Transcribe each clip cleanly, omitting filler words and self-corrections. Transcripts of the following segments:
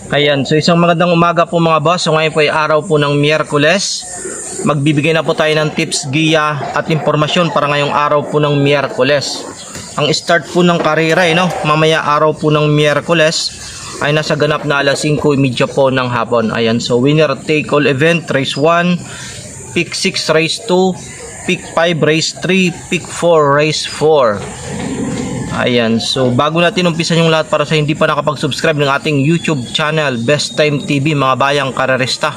Ayan, so isang magandang umaga po mga boss. So ngayon po ay araw po ng Miyerkules. Magbibigay na po tayo ng tips, giya at impormasyon para ngayong araw po ng Miyerkules. Ang start po ng karera mamaya araw po ng Miyerkules ay nasa ganap na alas 5:30 po ng hapon. Ayan, so winner take all event, race 1, pick 6, race 2, pick 5, race 3, pick 4, race 4. Ayan, so bago natin umpisan yung lahat, para sa hindi pa nakapag-subscribe ng ating YouTube channel Best Time TV mga bayang karerista,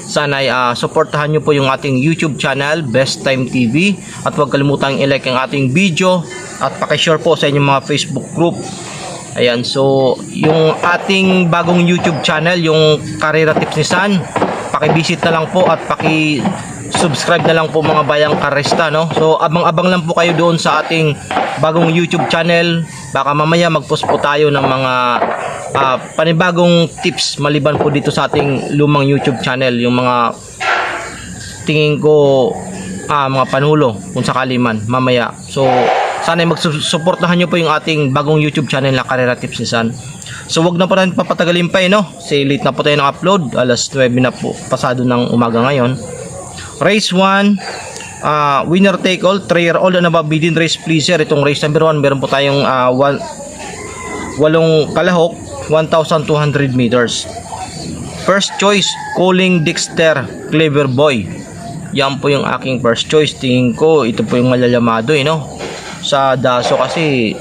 sana ay supportahan nyo po yung ating YouTube channel Best Time TV at huwag kalimutang i-like ang ating video at pakishare po sa inyong mga Facebook group. Ayan, so yung ating bagong YouTube channel, yung Karera Tips ni San, pakivisit na lang po at subscribe na lang po mga bayang karista, So abang-abang lang po kayo doon sa ating bagong YouTube channel. Baka mamaya mag-post po tayo ng mga panibagong tips maliban po dito sa ating lumang YouTube channel, yung mga tingin ko mga panulo kung sakali man mamaya. So sana magsuportahan nyo po yung ating bagong YouTube channel na Karera Tips ni San. So wag na po natin papatagalin pa Kasi late na po tayo ng upload, alas 9 na po pasado ng umaga ngayon. Race 1, winner take all, 3-year-old and above maiden race pleaser. Itong race number 1, meron po tayong 8 kalahok, 1,200 meters. First choice, Calling Dexter, Clever Boy. Yan po yung aking first choice. Tingin ko ito po yung malalamado Sa daso kasi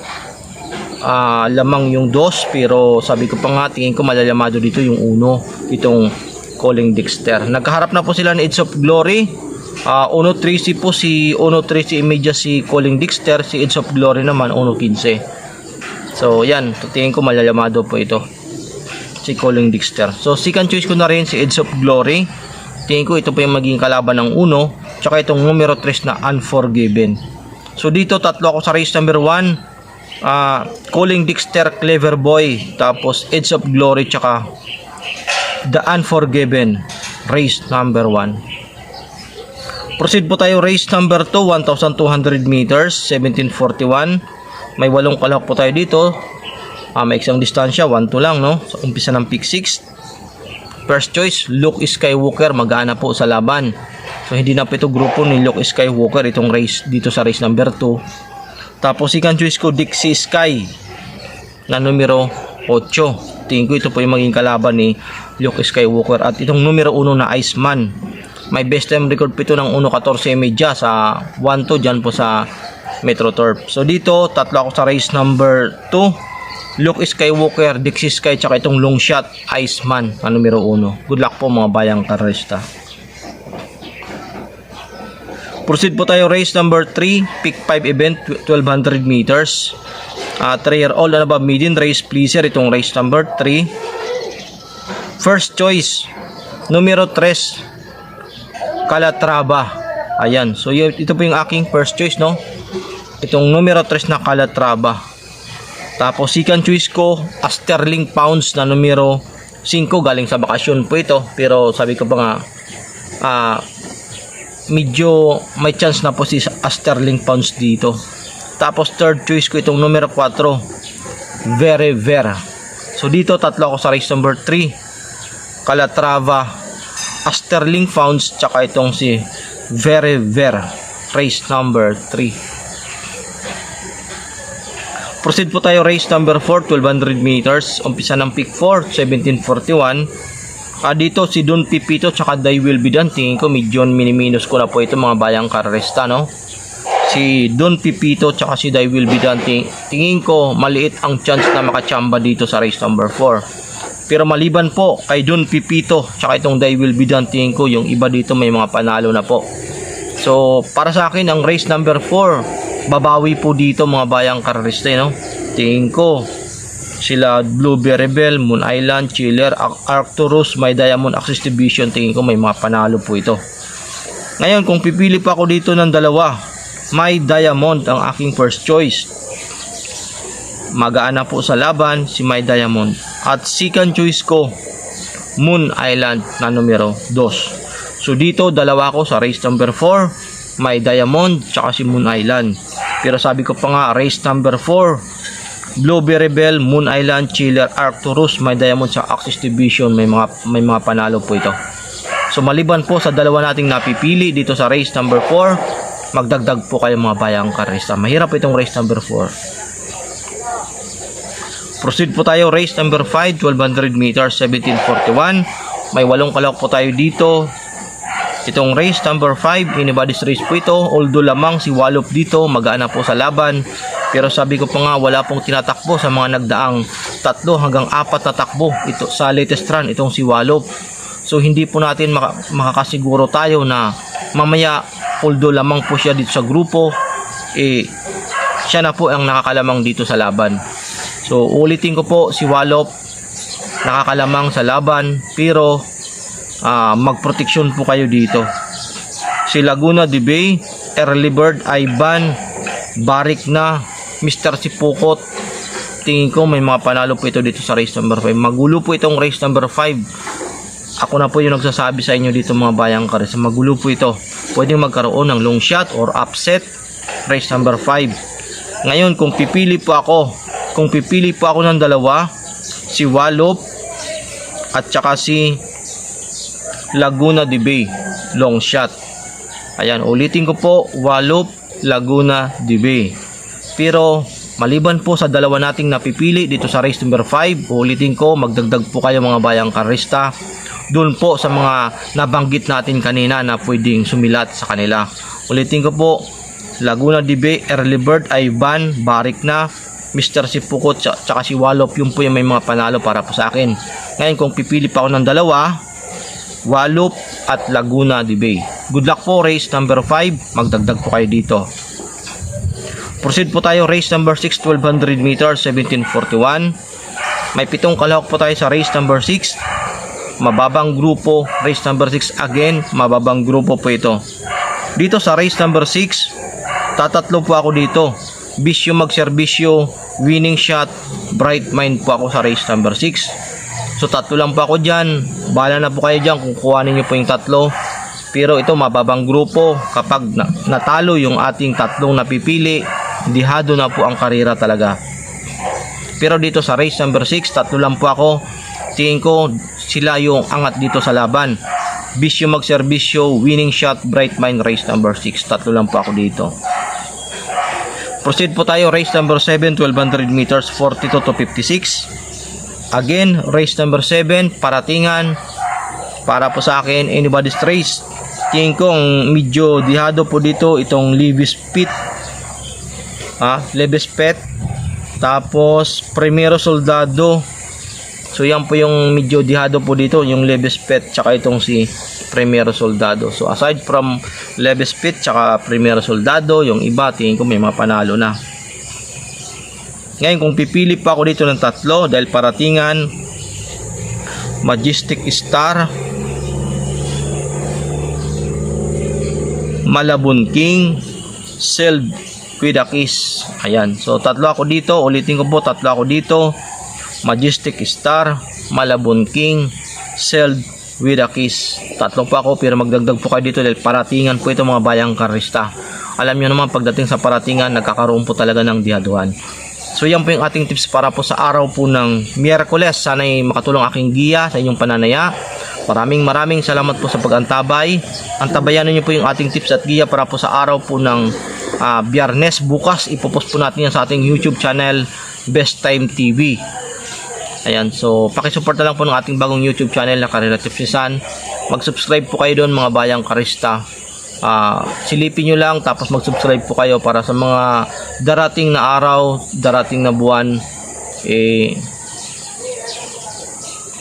lamang yung 2, pero sabi ko pa nga, tingin ko malalamado dito yung 1, itong Calling Dexter. Nagkaharap na po sila ni Edge of Glory. 1.13 po si 1.13 imedya si Calling Dexter, si Edge of Glory naman 1.15. So yan, tingin ko malalamado po ito si Calling Dexter. So second choice ko na rin si Edge of Glory. Tingin ko ito po yung magiging kalaban ng 1, tsaka itong numero 3 na Unforgiven. So dito tatlo ako sa race number 1, Calling Dexter, Clever Boy, tapos Edge of Glory, tsaka The Unforgiven, race number 1. Proceed po tayo race number 2, 1,200 meters, 1741. May 8 kalahok po tayo dito. May isang distansya, 1-2 lang sa umpisa ng pick 6. First choice, Luke Skywalker, mag-aana po sa laban. So hindi na po ito grupo ni Luke Skywalker itong race dito sa race number 2. Tapos second choice ko, Dixie Sky na numero 8. Tingin ko ito po yung maging kalaban ni Luke Skywalker. At itong numero 1 na Iceman, may best time record po ito ng 1.14 medya sa 1-2 dyan po sa Metro Turf. So dito tatlo ako sa race number 2, Luke Skywalker, Dixie Sky, tsaka itong long shot Iceman na numero 1. Good luck po mga bayang karista. Proceed po tayo race number 3, pick 5 event, 1,200 meters. 3-year-old and above maiden race pleaser, itong race number 3. First choice, numero 3, Calatrava. Ayan, so ito po yung aking first choice itong numero 3 na Calatrava. Tapos second choice ko, Sterling Pounds na numero 5. Galing sa bakasyon po ito, pero sabi ko pa nga medyo may chance na po si Sterling Pounds dito. Tapos third choice ko itong numero 4, Very Vera. So dito tatlo ako sa race number 3, Calatrava, Sterling Pounds, tsaka itong si Very Vera, race number 3. Proceed po tayo race number 4, 1,200 meters, umpisa ng pick 4, 1741. Dito si Don Pipito tsaka They Will Be Done. Tingin ko medyo miniminus ko na po ito mga bayang karesta Si Don Pipito tsaka si They Will Be Done, tingin ko maliit ang chance na makachamba dito sa race number 4. Pero maliban po kay Don Pipito tsaka itong They Will Be Done, tingin ko yung iba dito may mga panalo na po. So para sa akin ang race number 4, babawi po dito mga bayang karista Tingin ko sila Blueberry Bell, Moon Island, Chiller, Arcturus, may Diamond Access Division, tingin ko may mga panalo po ito. Ngayon kung pipili pa ako dito ng dalawa, My Diamond ang aking first choice. Magaan na po sa laban si My Diamond. At second choice ko, Moon Island na numero 2. So dito dalawa ko sa race number 4, My Diamond tsaka si Moon Island. Pero sabi ko pa nga race number 4, Blueberry Bell, Moon Island, Chiller, Arcturus, may Diamond sa Axis Division, may mga panalo po ito. So maliban po sa dalawa nating napipili dito sa race number 4, magdagdag po kayo mga bayang karista. Mahirap itong race number 4. Proceed po tayo race number 5, 1200 meters, 1741. May 8 kalahok po tayo dito. Itong race number 5, anybody's race po ito. Although lamang si Wallop dito, magaan na po sa laban. Pero sabi ko pa nga, wala pong tinatakbo sa mga nagdaang 3 hanggang 4 na takbo ito sa latest run, itong si Wallop. So hindi po natin makakasiguro tayo na mamaya, although lamang po siya dito sa grupo, siya na po ang nakakalamang dito sa laban. So ulitin ko po, si Wallop nakakalamang sa laban, pero magproteksyon po kayo dito. Si Laguna de Bay, Early Bird, Ivan, Barik na, Mr. Sipukot, tingin ko may mga panalo po ito dito sa race number 5. Magulo po itong race number 5. Ako na po yung nagsasabi sa inyo dito mga bayang karista. Magulo po ito. Pwedeng magkaroon ng long shot or upset race number 5. Ngayon kung pipili po ako ng dalawa, si Wallop at saka si Laguna de Bay, long shot. Ayan, ulitin ko po, Wallop, Laguna de Bay. Pero maliban po sa dalawa nating napipili dito sa race number 5, ulitin ko, magdagdag po kayo mga bayang karista doon po sa mga nabanggit natin kanina na pwedeng sumilat sa kanila. Ulitin ko po, Laguna de Bay, Early Bird, Ivan, Barik na, Mr. Sipukot, tsaka si Wallop, yun po yung may mga panalo para po sa akin. Ngayon kung pipili pa ako ng dalawa, Wallop at Laguna de Bay. Good luck po race number 5, magdagdag po kayo dito. Proceed po tayo race number 6, 1200 meters, 1741. May 7 kalahok po tayo sa race number 6. Mababang grupo, race number 6 again, mababang grupo po ito. Dito sa race number 6, tatatlo po ako dito. Bisyo magserbisyo, winning shot, bright mind po ako sa race number 6. So tatlo lang po ako dyan. Bahala na po kayo dyan kung kuhanin nyo po yung tatlo. Pero ito mababang grupo. Kapag natalo yung ating tatlong napipili, dihado na po ang karera talaga. Pero dito sa race number 6, tatlo lang po ako. Tingin ko sila yung angat dito sa laban. Bisyo magserbisyo, winning shot, bright mind, race number 6. Tatlo lang po ako dito. Proceed po tayo race number 7, 1200 meters, 42 to 56. Again, race number 7, paratingan. Para po sa akin, anybody's race. Tingin ko medyo dihado po dito itong Levis Pit. Levis Pet. Tapos Primero Soldado. So yan po yung medyo dihado po dito, yung Levis Pet tsaka itong si Primero Soldado. So aside from Levis Pet tsaka Primero Soldado, yung iba tingin ko may mga panalo na. Ngayon kung pipili pa ako dito ng tatlo dahil paratingan, Majestic Star, Malabon King, Seld with a Kiss. Ayan, so tatlo ako dito, ulitin ko po, tatlo ako dito. Majestic Star, Malabon King, Seld with a Kiss. Tatlo pa ako pero magdagdag po kayo dito dahil paratingan po ito mga bayang karista. Alam nyo naman pagdating sa paratingan nagkakaroon po talaga ng dihaduhan. So yan po yung ating tips para po sa araw po ng Miyerkules. Sana'y makatulong aking giya sa inyong pananaya. Maraming salamat po sa pag-antabay. Antabayan niyo po yung ating tips at giya para po sa araw po ng Biyernes. Bukas ipopost po natin yan sa ating YouTube channel, Best Time TV. Ayan, so pakisupport na lang po ng ating bagong YouTube channel na Karera Tips ni San. Mag-subscribe po kayo doon mga bayang karista. Silipin nyo lang tapos mag-subscribe po kayo para sa mga darating na araw, darating na buwan.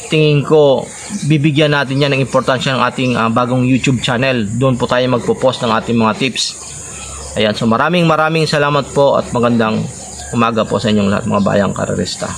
Tingin ko bibigyan natin yan ng importansya ng ating bagong YouTube channel. Doon po tayo magpo-post ng ating mga tips. Ayan, so maraming salamat po at magandang umaga po sa inyong lahat mga bayang karerista.